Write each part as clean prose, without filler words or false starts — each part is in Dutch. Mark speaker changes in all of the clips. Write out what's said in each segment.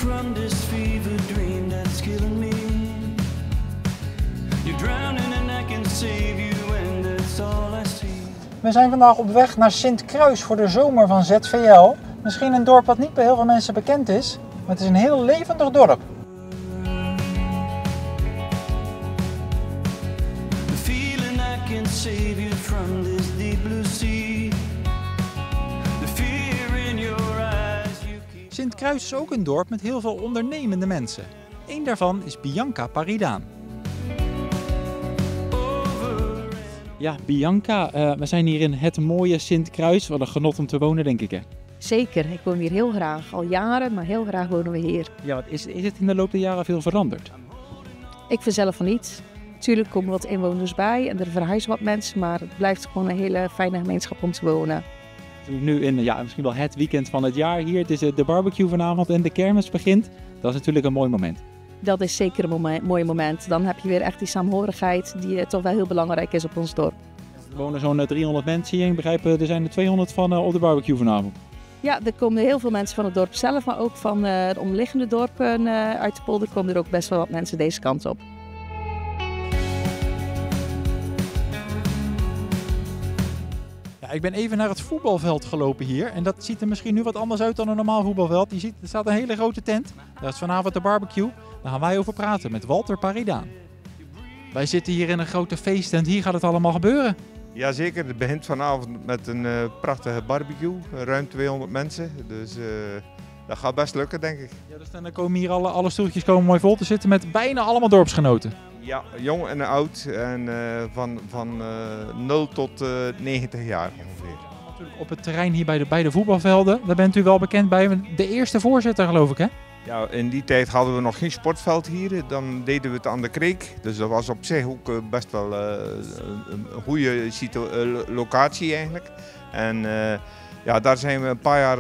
Speaker 1: from this fever dream that's killing me. You're drowning and I can save you and that's all I see.
Speaker 2: We zijn vandaag op weg naar Sint-Kruis voor de zomer van ZVL. Misschien een dorp wat niet bij heel veel mensen bekend is, maar het is een heel levendig dorp.
Speaker 1: The feeling I can save you from this deep blue sea. The fear in your eyes you keep.
Speaker 2: Sint-Kruis is ook een dorp met heel veel ondernemende mensen. Eén daarvan is Bianca Paridaan.
Speaker 3: Ja, Bianca, we zijn hier in het mooie Sint-Kruis. Wat een genot om te wonen, denk ik, hè?
Speaker 4: Zeker, ik woon hier heel graag. Al jaren, maar heel graag wonen we hier.
Speaker 3: Ja, wat is het in de loop der jaren veel veranderd?
Speaker 4: Ik vind zelf van niet. Natuurlijk komen wat inwoners bij en er verhuizen wat mensen, maar het blijft gewoon een hele fijne gemeenschap om te wonen.
Speaker 3: Nu in misschien wel het weekend van het jaar hier. Het is de barbecue vanavond en de kermis begint. Dat is natuurlijk een mooi moment.
Speaker 4: Dat is zeker een mooi moment. Dan heb je weer echt die saamhorigheid die toch wel heel belangrijk is op ons dorp.
Speaker 3: Er wonen zo'n 300 mensen hier. Ik begrijp, er zijn er 200 van op de barbecue vanavond.
Speaker 4: Ja, er komen heel veel mensen van het dorp zelf, maar ook van de omliggende dorpen uit de polder komen er ook best wel wat mensen deze kant op.
Speaker 2: Ja, ik ben even naar het voetbalveld gelopen hier en dat ziet er misschien nu wat anders uit dan een normaal voetbalveld. Je ziet, er staat een hele grote tent. Dat is vanavond de barbecue. Daar gaan wij over praten met Walter Paridaan. Wij zitten hier in een grote feesttent. Hier gaat het allemaal gebeuren.
Speaker 5: Jazeker, het begint vanavond met een prachtige barbecue, ruim 200 mensen, dus dat gaat best lukken, denk ik.
Speaker 2: Ja, dus dan komen hier alle stoeltjes komen mooi vol te zitten met bijna allemaal dorpsgenoten.
Speaker 5: Ja, jong en oud en van 0 tot 90 jaar ongeveer.
Speaker 2: Natuurlijk op het terrein hier bij de voetbalvelden, daar bent u wel bekend bij. De eerste voorzitter geloof ik, hè?
Speaker 5: Ja, in die tijd hadden we nog geen sportveld hier, dan deden we het aan de Kreek. Dus dat was op zich ook best wel een goede locatie eigenlijk. En ja, daar zijn we een paar jaar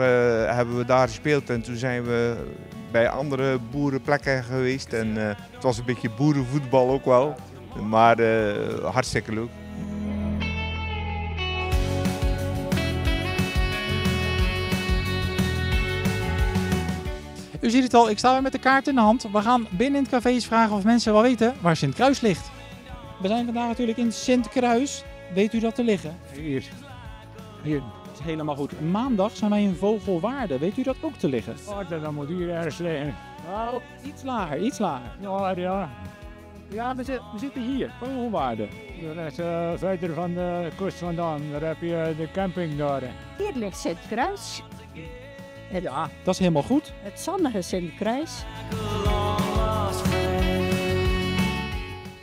Speaker 5: hebben we daar gespeeld en toen zijn we bij andere boerenplekken geweest. En het was een beetje boerenvoetbal ook wel, maar hartstikke leuk.
Speaker 2: U ziet het al, ik sta weer met de kaart in de hand. We gaan binnen in het café eens vragen of mensen wel weten waar Sint-Kruis ligt. We zijn vandaag natuurlijk in Sint-Kruis. Weet u dat te liggen?
Speaker 6: Hier.
Speaker 2: Dat is helemaal goed. Maandag zijn wij in Vogelwaarde. Weet u dat ook te liggen?
Speaker 6: Oh, dan moet hier ergens liggen.
Speaker 2: Nou, iets lager, iets lager.
Speaker 6: Ja.
Speaker 2: Ja, we zitten hier, Vogelwaarde.
Speaker 6: Dat is verder van de kust vandaan. Daar heb je de camping daar.
Speaker 7: Hier ligt Sint-Kruis.
Speaker 2: Ja, dat is helemaal goed.
Speaker 7: Het zonnige Sint-Kruis.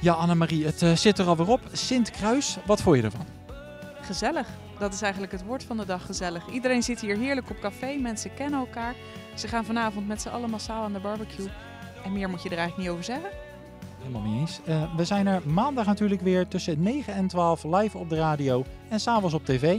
Speaker 2: Ja, Annemarie, het zit er alweer op. Sint-Kruis, wat vond je ervan?
Speaker 8: Gezellig. Dat is eigenlijk het woord van de dag, gezellig. Iedereen zit hier heerlijk op café, mensen kennen elkaar. Ze gaan vanavond met z'n allen massaal aan de barbecue. En meer moet je er eigenlijk niet over zeggen.
Speaker 2: Helemaal niet eens. We zijn er maandag natuurlijk weer tussen 9 en 12 live op de radio en s'avonds op tv.